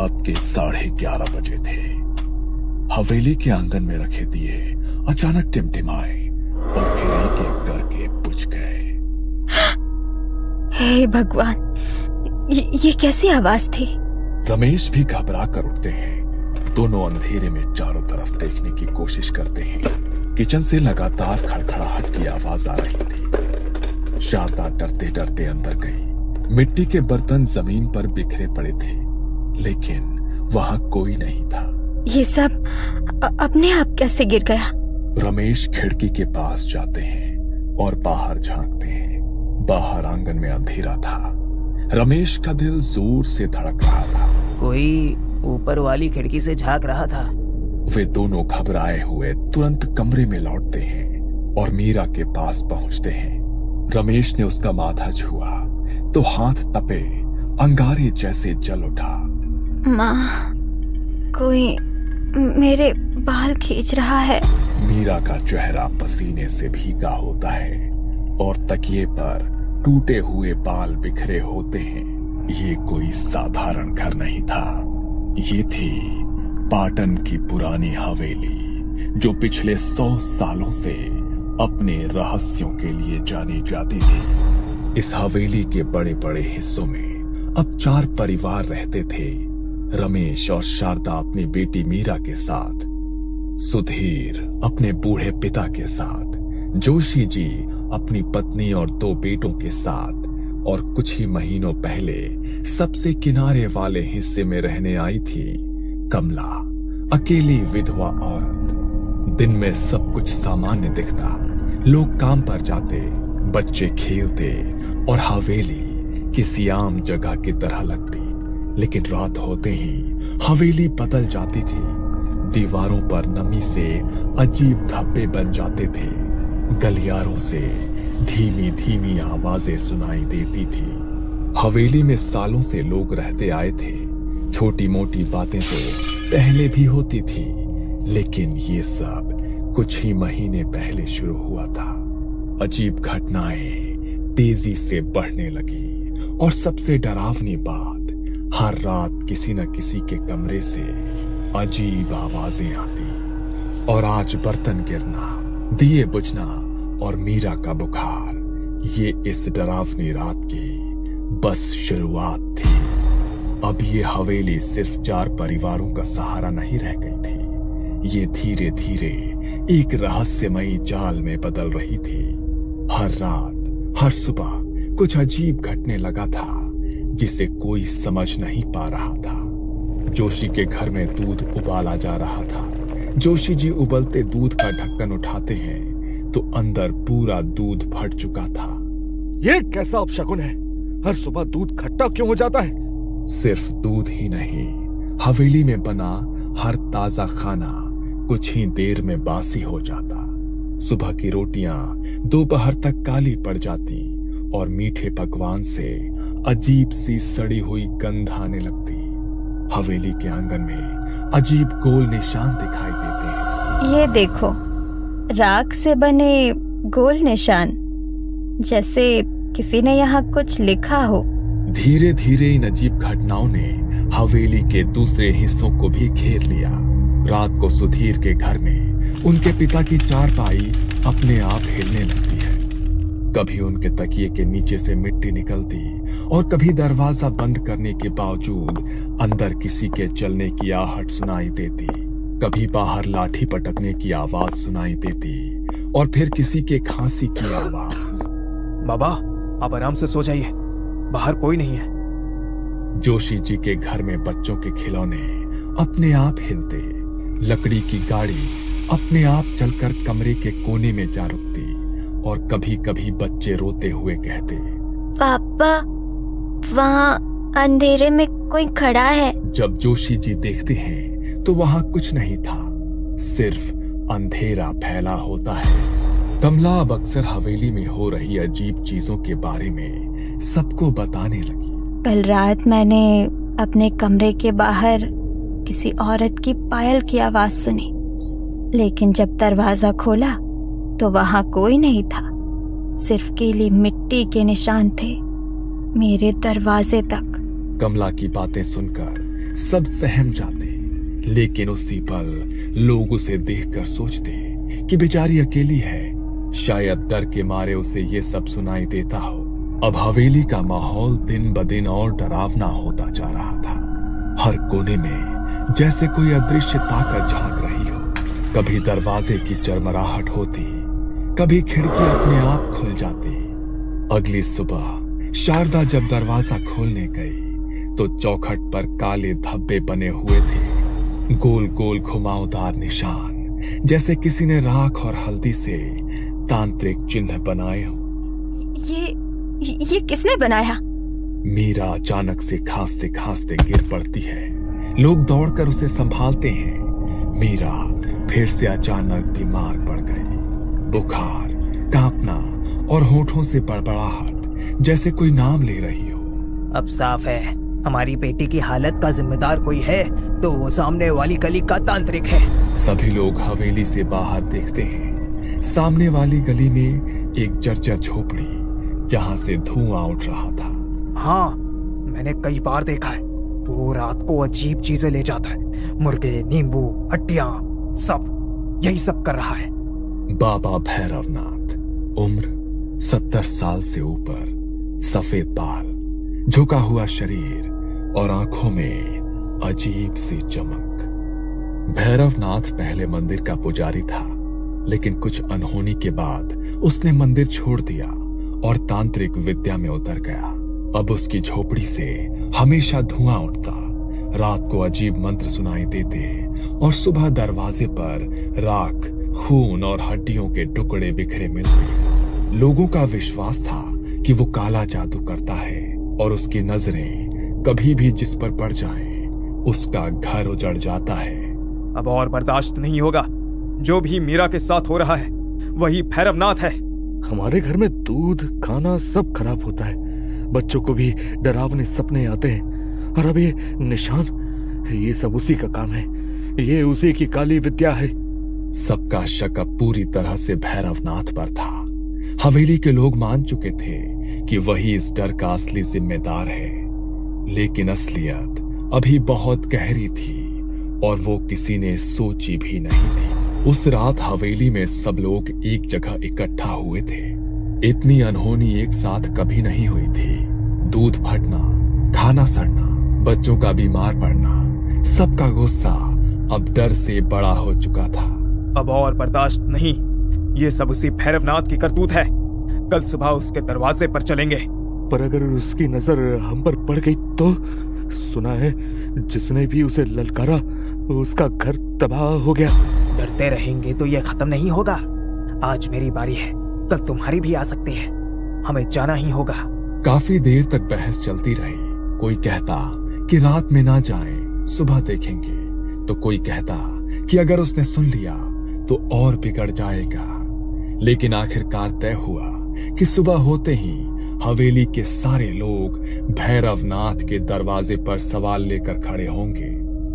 रात के 11:30 बजे थे। हवेली के आंगन में रखे दिए अचानक टिमटिमाए और फिर एक एक करके बुझ गए। हे भगवान, ये कैसी आवाज थी? रमेश भी घबरा कर उठते हैं। दोनों अंधेरे में चारों तरफ देखने की कोशिश करते हैं। किचन से लगातार खड़खड़ाहट की आवाज आ रही थी। शारदा डरते डरते अंदर गई। मिट्टी के बर्तन जमीन पर बिखरे पड़े थे, लेकिन वहां कोई नहीं था। ये सब अपने आप कैसे गिर गया? रमेश खिड़की के पास जाते हैं और बाहर झांकते हैं। बाहर आंगन में अंधेरा था। रमेश का दिल जोर से धड़क रहा था। कोई ऊपर वाली खिड़की से झांक रहा था। वे दोनों घबराए हुए तुरंत कमरे में लौटते हैं और मीरा के पास पहुंचते हैं। रमेश ने उसका माथा छुआ तो हाथ तपे अंगारे जैसे जल उठा। माँ, कोई मेरे बाल खींच रहा है। मीरा का चेहरा पसीने से भीगा होता है और तकिए पर टूटे हुए बाल बिखरे होते हैं। ये कोई साधारण घर नहीं था। ये थी पाटन की पुरानी हवेली, जो पिछले 100 सालों से अपने रहस्यों के लिए जानी जाती थी। इस हवेली के बड़े बड़े हिस्सों में अब 4 परिवार रहते थे। रमेश और शारदा अपनी बेटी मीरा के साथ, सुधीर अपने बूढ़े पिता के साथ, जोशी जी अपनी पत्नी और 2 बेटों के साथ, और कुछ ही महीनों पहले सबसे किनारे वाले हिस्से में रहने आई थी कमला, अकेली विधवा औरत। दिन में सब कुछ सामान्य दिखता। लोग काम पर जाते, बच्चे खेलते और हवेली किसी आम जगह की तरह लगती। लेकिन रात होते ही हवेली बदल जाती थी। दीवारों पर नमी से अजीब धब्बे बन जाते थे। गलियारों से धीमी धीमी आवाजें सुनाई देती थी। हवेली में सालों से लोग रहते आए थे। छोटी मोटी बातें तो पहले भी होती थी, लेकिन ये सब कुछ ही महीने पहले शुरू हुआ था। अजीब घटनाएं तेजी से बढ़ने लगी और सबसे डरावनी बात, हर रात किसी न किसी के कमरे से अजीब आवाजें आती। और आज बर्तन गिरना, दिए बुझना और मीरा का बुखार, ये इस डरावनी रात की बस शुरुआत थी। अब ये हवेली सिर्फ 4 परिवारों का सहारा नहीं रह गई थी। ये धीरे धीरे एक रहस्यमयी जाल में बदल रही थी। हर रात, हर सुबह कुछ अजीब घटने लगा था, जिसे कोई समझ नहीं पा रहा था। जोशी के घर में दूध उबाला जा रहा था। जोशी जी उबलते दूध का ढक्कन उठाते हैं तो अंदर पूरा दूध फट चुका था। ये कैसा अपशकुन है? हर सुबह दूध खट्टा क्यों हो जाता है? सिर्फ दूध ही नहीं, हवेली में बना हर ताजा खाना कुछ ही देर में बासी हो जाता। सुबह की रोटियां दोपहर तक काली पड़ जाती और मीठे पकवान से अजीब सी सड़ी हुई गंध आने लगती। हवेली के आंगन में अजीब गोल निशान दिखाई देते हैं। ये देखो, राख से बने गोल निशान, जैसे किसी ने यहाँ कुछ लिखा हो। धीरे धीरे इन अजीब घटनाओं ने हवेली के दूसरे हिस्सों को भी घेर लिया। रात को सुधीर के घर में उनके पिता की चारपाई अपने आप हिलने लगती है। कभी उनके तकिए के नीचे से मिट्टी निकलती और कभी दरवाजा बंद करने के बावजूद अंदर किसी के चलने की आहट सुनाई देती। कभी बाहर लाठी पटकने की आवाज सुनाई देती और फिर किसी के खांसी की आवाज। बाबा, आप आराम से सो जाइए, बाहर कोई नहीं है। जोशी जी के घर में बच्चों के खिलौने अपने आप हिलते, लकड़ी की गाड़ी अपने आप चलकर कमरे के कोने में जा रुकती और कभी कभी बच्चे रोते हुए कहते, पापा, वहाँ अंधेरे में कोई खड़ा है। जब जोशी जी देखते हैं तो वहाँ कुछ नहीं था, सिर्फ अंधेरा फैला होता है। कमला अब अक्सर हवेली में हो रही अजीब चीजों के बारे में सबको बताने लगी। कल रात मैंने अपने कमरे के बाहर किसी औरत की पायल की आवाज सुनी, लेकिन जब दरवाजा खोला तो वहां कोई नहीं था। सिर्फ गीली मिट्टी के निशान थे मेरे दरवाजे तक। कमला की बातें सुनकर सब सहम जाते, लेकिन उसी पल लोग उसे देखकर सोचते कि बेचारी अकेली है। शायद डर के मारे उसे ये सब सुनाई देता हो। अब हवेली का माहौल दिन ब दिन और डरावना होता जा रहा था। हर कोने में जैसे कोई अदृश्य ताकत झांक रही हो। कभी दरवाजे की चरमराहट होती, कभी खिड़की अपने आप खुल जाती। अगली सुबह शारदा जब दरवाजा खोलने गई तो चौखट पर काले धब्बे बने हुए थे, गोल गोल घुमावदार निशान, जैसे किसी ने राख और हल्दी से तांत्रिक चिन्ह बनाए हो। ये किसने बनाया? मीरा अचानक से खांसते खांसते गिर पड़ती है। लोग दौड़कर उसे संभालते हैं। मीरा फिर से अचानक बीमार पड़ गई। बुखार, कांपना और होठों से बड़बड़ाहट, जैसे कोई नाम ले रही हो। अब साफ है, हमारी बेटी की हालत का जिम्मेदार कोई है तो वो सामने वाली गली का तांत्रिक है। सभी लोग हवेली से बाहर देखते हैं। सामने वाली गली में एक जर्जर झोपड़ी, जहां से धुआं उठ रहा था। हाँ, मैंने कई बार देखा है। वो रात को अजीब चीजें ले जाता है, मुर्गे, नींबू, हड्डियां, सब यही सब कर रहा है। बाबा भैरवनाथ, उम्र 70 साल से ऊपर, सफेद बाल, झुका हुआ शरीर और आंखों में अजीब सी चमक। भैरवनाथ पहले मंदिर का पुजारी था, लेकिन कुछ अनहोनी के बाद उसने मंदिर छोड़ दिया और तांत्रिक विद्या में उतर गया। अब उसकी झोपड़ी से हमेशा धुआं उठता, रात को अजीब मंत्र सुनाई देते और सुबह दरवाजे पर राख, खून और हड्डियों के टुकड़े बिखरे मिलते। लोगों का विश्वास था कि वो काला जादू करता है और उसकी नजरें कभी भी जिस पर पड़ जाएं, उसका घर उजड़ जाता है। अब और बर्दाश्त नहीं होगा। जो भी मीरा के साथ हो रहा है वही भैरवनाथ है। हमारे घर में दूध, खाना सब खराब होता है। बच्चों को भी डरावने सपने आते हैं। और अब ये निशान, ये सब उसी का काम है। ये उसी की काली विद्या है। सबका शक अब पूरी तरह से भैरवनाथ पर था। हवेली के लोग मान चुके थे कि वही इस डर का असली जिम्मेदार है, लेकिन असलियत अभी बहुत गहरी थी और वो किसी ने सोची भी नहीं थी। उस रात हवेली में सब लोग एक जगह इकट्ठा हुए थे। इतनी अनहोनी एक साथ कभी नहीं हुई थी। दूध फटना, खाना सड़ना, बच्चों का बीमार पड़ना, सबका गुस्सा अब डर से बड़ा हो चुका था। अब और बर्दाश्त नहीं। ये सब उसी भैरवनाथ की करतूत है। कल सुबह उसके दरवाजे पर चलेंगे। पर अगर उसकी नजर हम पर पड़ गई तो? सुना है जिसने भी उसे ललकारा उसका घर तबाह हो गया। डरते रहेंगे तो ये खत्म नहीं होगा। आज मेरी बारी है, कल तुम्हारी भी आ सकती है। हमें जाना ही होगा। काफी देर तक बहस चलती रही। कोई कहता कि रात में ना जाएं, सुबह देखेंगे, तो कोई कहता कि अगर उसने सुन लिया तो और बिगड़ जाएगा। लेकिन आखिरकार तय हुआ कि सुबह होते ही हवेली के सारे लोग भैरवनाथ के दरवाजे पर सवाल लेकर खड़े होंगे।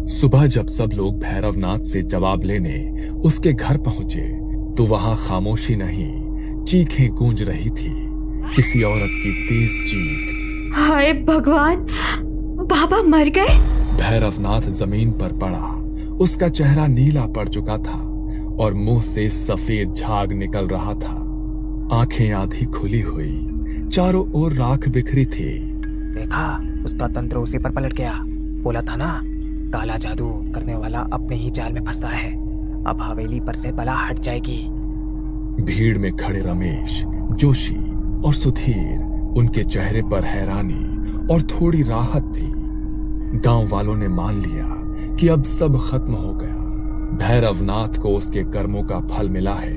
सुबह जब सब लोग भैरवनाथ से जवाब लेने उसके घर पहुंचे तो वहां खामोशी नहीं, चीखें गूंज रही थी। किसी औरत की तेज चीख, हाय भगवान, बाबा मर गए। भैरवनाथ जमीन पर पड़ा। उसका चेहरा नीला पड़ चुका था और मुंह से सफेद झाग निकल रहा था। आंखें आधी खुली हुई, चारों ओर राख बिखरी थी। देखा, उसका तंत्र उसी पर पलट गया। बोला था ना, काला जादू करने वाला अपने ही जाल में फंसता है। अब हवेली पर से बला हट जाएगी। भीड़ में खड़े रमेश, जोशी और सुधीर, उनके चेहरे पर हैरानी और थोड़ी राहत थी। गांव वालों ने मान लिया कि अब सब खत्म हो गया। भैरवनाथ को उसके कर्मों का फल मिला है।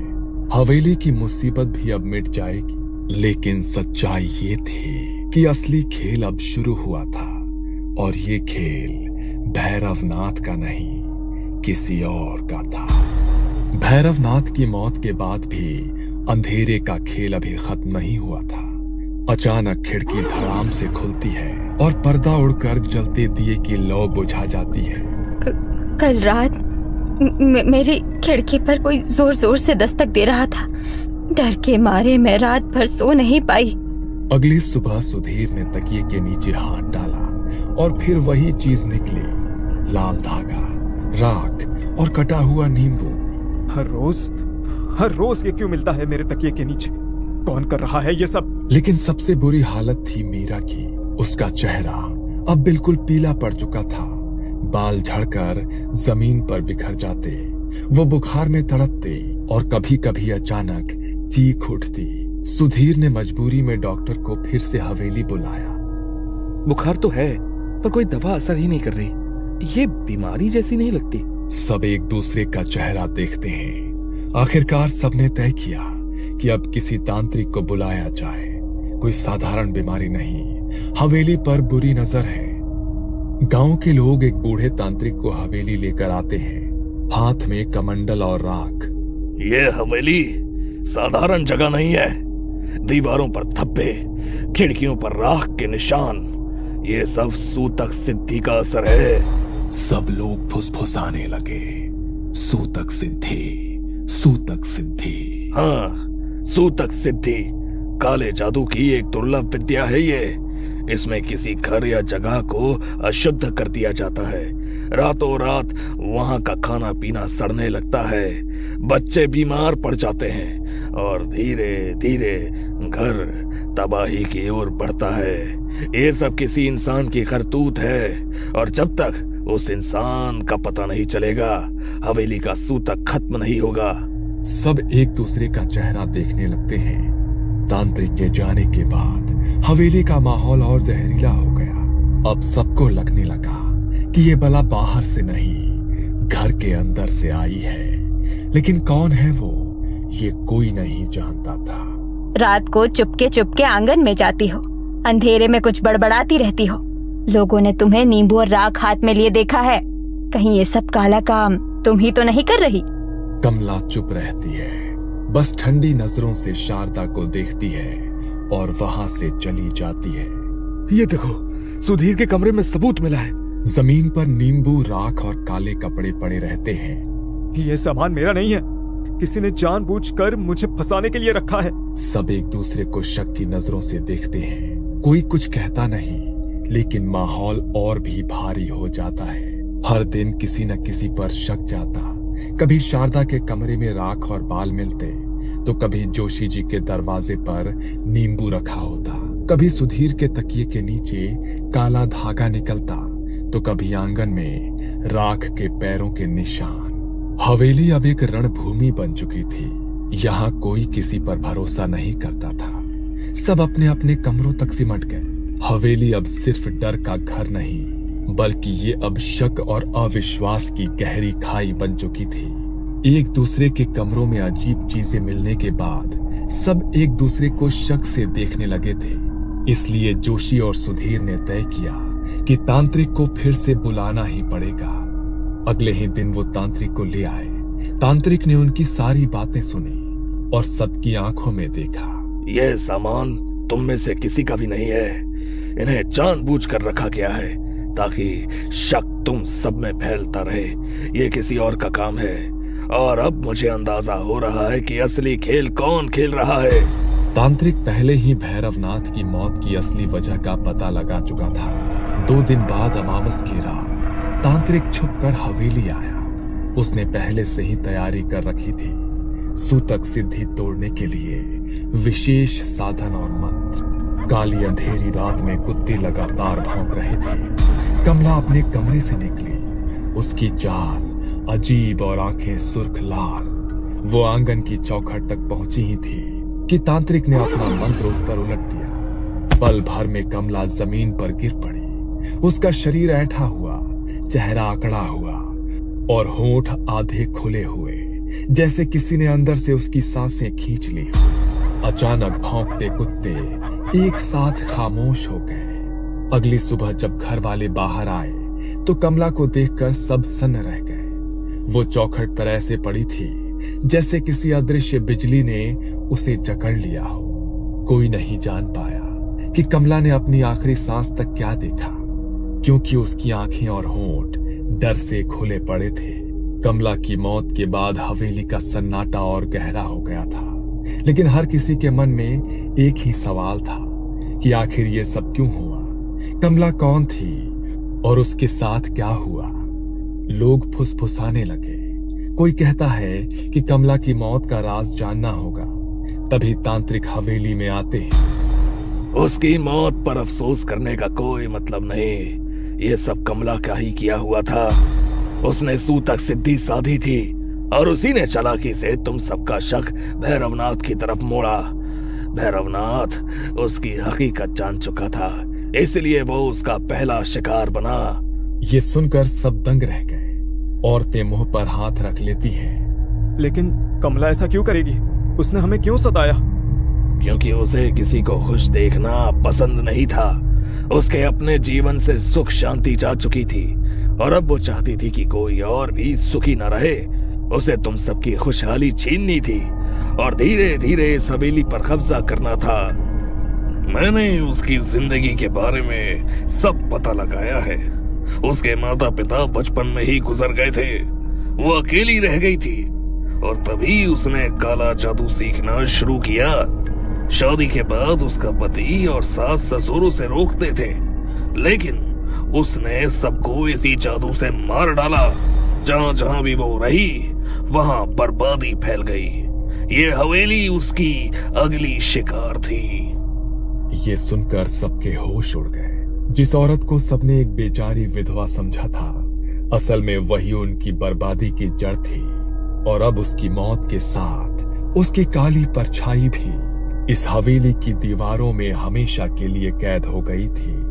हवेली की मुसीबत भी अब मिट जाएगी। लेकिन सच्चाई ये थी कि असली खेल अब शुरू हुआ था और ये खेल भैरवनाथ का नहीं, किसी और का था। भैरवनाथ की मौत के बाद भी अंधेरे का खेल अभी खत्म नहीं हुआ था। अचानक खिड़की धड़ाम से खुलती है और पर्दा उड़कर जलते दिए की लौ बुझा जाती है। कल रात मेरी खिड़की पर कोई जोर जोर से दस्तक दे रहा था। डर के मारे मैं रात भर सो नहीं पाई। अगली सुबह सुधीर ने तकिए के नीचे हाथ डाला और फिर वही चीज निकली लाल धागा, राख और कटा हुआ नींबू। हर रोज ये क्यों मिलता है मेरे तकिए के नीचे? कौन कर रहा है ये सब? लेकिन सबसे बुरी हालत थी मीरा की। उसका चेहरा अब बिल्कुल पीला पड़ चुका था, बाल झड़कर जमीन पर बिखर जाते, वो बुखार में तड़पते और कभी कभी अचानक चीख उठती। सुधीर ने मजबूरी में डॉक्टर को फिर से हवेली बुलाया। बुखार तो है पर कोई दवा असर ही नहीं कर रही, ये बीमारी जैसी नहीं लगती। सब एक दूसरे का चेहरा देखते हैं। आखिरकार सबने तय किया कि अब किसी तांत्रिक को बुलाया जाए। कोई साधारण बीमारी नहीं, हवेली पर बुरी नजर है। गांव के लोग एक बूढ़े तांत्रिक को हवेली लेकर आते हैं, हाथ में कमंडल और राख। ये हवेली साधारण जगह नहीं है। दीवारों पर धब्बे, खिड़कियों पर राख के निशान, ये सब सूतक सिद्धि का असर है। सब लोग फुसफुसाने लगे। सूतक सिद्धि, सूतक सिद्धि। हाँ, सूतक सिद्धि काले जादू की एक दुर्लभ विद्या है ये। इसमें किसी घर या जगह को अशुद्ध कर दिया जाता है। रातों रात वहां का खाना पीना सड़ने लगता है, बच्चे बीमार पड़ जाते हैं और धीरे धीरे घर तबाही की ओर बढ़ता है। ये सब किसी इंसान की करतूत है और जब तक उस इंसान का पता नहीं चलेगा, हवेली का सूतक खत्म नहीं होगा। सब एक दूसरे का चेहरा देखने लगते हैं। तांत्रिक के जाने के बाद हवेली का माहौल और जहरीला हो गया। अब सबको लगने लगा कि ये बला बाहर से नहीं, घर के अंदर से आई है। लेकिन कौन है वो, ये कोई नहीं जानता था। रात को चुपके चुपके आंगन में जाती हो, अंधेरे में कुछ बड़बड़ाती रहती हो। लोगों ने तुम्हें नींबू और राख हाथ में लिए देखा है। कहीं ये सब काला काम तुम ही तो नहीं कर रही? कमला चुप रहती है, बस ठंडी नजरों से शारदा को देखती है और वहां से चली जाती है। ये देखो, सुधीर के कमरे में सबूत मिला है। जमीन पर नींबू, राख और काले कपड़े पड़े रहते हैं। ये सामान मेरा नहीं है, किसी ने जानबूझकर मुझे फंसाने के लिए रखा है। सब एक दूसरे को शक की नजरों से देखते हैं। कोई कुछ कहता नहीं, लेकिन माहौल और भी भारी हो जाता है। हर दिन किसी न किसी पर शक जाता। कभी शारदा के कमरे में राख और बाल मिलते, तो कभी जोशी जी के दरवाजे पर नींबू रखा होता, कभी सुधीर के तकिए के नीचे काला धागा निकलता, तो कभी आंगन में राख के पैरों के निशान। हवेली अब एक रणभूमि बन चुकी थी। यहाँ कोई किसी पर भरोसा नहीं करता था। सब अपने अपने कमरों तक सिमट गए। हवेली अब सिर्फ डर का घर नहीं, बल्कि ये अब शक और अविश्वास की गहरी खाई बन चुकी थी। एक दूसरे के कमरों में अजीब चीजें मिलने के बाद सब एक दूसरे को शक से देखने लगे थे। इसलिए जोशी और सुधीर ने तय किया कि तांत्रिक को फिर से बुलाना ही पड़ेगा। अगले ही दिन वो तांत्रिक को ले आए। तांत्रिक ने उनकी सारी बातें सुनी और सबकी आंखों में देखा। यह सामान तुम में से किसी का भी नहीं है। इन्हें जानबूझकर रखा गया है ताकि शक तुम सब में फैलता रहे। ये किसी और का काम है और अब मुझे अंदाजा हो रहा है कि असली खेल कौन खेल रहा है। तांत्रिक पहले ही भैरवनाथ की मौत की असली वजह का पता लगा चुका था। 2 दिन बाद अमावस की रात तांत्रिक छुपकर हवेली आया। उसने पहले से ही तैयारी कर रखी थी, सूतक सिद्धि तोड़ने के लिए विशेष साधन और मंत्र। काली अंधेरी रात में कुत्ते लगातार भौंक रहे थे। कमला अपने कमरे से निकली, उसकी चाल अजीब और आंखें सुर्ख लाल। वो आंगन की चौखट तक पहुंची ही थी कि तांत्रिक ने अपना मंत्र उस पर उलट दिया। पल भर में कमला जमीन पर गिर पड़ी। उसका शरीर ऐंठा हुआ, चेहरा अकड़ा हुआ और होंठ आधे खुले हुए, जैसे किसी ने अंदर से उसकी सांसें खींच ली हो। अचानक भौंकते कुत्ते एक साथ खामोश हो गए। अगली सुबह जब घर वाले बाहर आए तो कमला को देखकर सब सन्न रह गए। वो चौखट पर ऐसे पड़ी थी जैसे किसी अदृश्य बिजली ने उसे जकड़ लिया हो। कोई नहीं जान पाया कि कमला ने अपनी आखिरी सांस तक क्या देखा, क्योंकि उसकी आंखें और होंठ डर से खुले पड़े थे। कमला की मौत के बाद हवेली का सन्नाटा और गहरा हो गया था, लेकिन हर किसी के मन में एक ही सवाल था कि आखिर ये सब क्यों हुआ? कमला कौन थी और उसके साथ क्या हुआ? लोग फुसफुसाने लगे। कोई कहता है कि कमला की मौत का राज जानना होगा। तभी तांत्रिक हवेली में आते हैं। उसकी मौत पर अफसोस करने का कोई मतलब नहीं। ये सब कमला का ही किया हुआ था। उसने सूतक सिद्धि साधी थी और उसी ने चालाकी से तुम सबका शक भैरवनाथ की तरफ मोड़ा। भैरवनाथ उसकी हकीकत जान चुका था, इसलिए वो उसका पहला शिकार बना। ये सुनकर सब दंग रह गए। औरतें मुंह पर हाथ रख लेती हैं। लेकिन कमला ऐसा क्यों करेगी? उसने हमें क्यों सताया? क्योंकि उसे किसी को खुश देखना पसंद नहीं था। उसके अपने जीवन से सुख शांति जा चुकी थी और अब वो चाहती थी कि कोई और भी सुखी न रहे। उसे तुम सबकी खुशहाली छीननी थी और धीरे धीरे इस हवेली पर कब्जा करना था। मैंने उसकी जिंदगी के बारे में सब पता लगाया है। उसके माता पिता बचपन में ही गुजर गए थे। वो अकेली रह गई थी और तभी उसने काला जादू सीखना शुरू किया। शादी के बाद उसका पति और सास ससुर उसे रोकते थे, लेकिन उसने सबको इसी जादू से मार डाला। जहां जहां भी वो रही वहां बर्बादी फैल गई। ये हवेली उसकी अगली शिकार थी। ये सुनकर सबके होश उड़ गए। जिस औरत को सबने एक बेचारी विधवा समझा था, असल में वही उनकी बर्बादी की जड़ थी। और अब उसकी मौत के साथ उसकी काली परछाई भी इस हवेली की दीवारों में हमेशा के लिए कैद हो गई थी।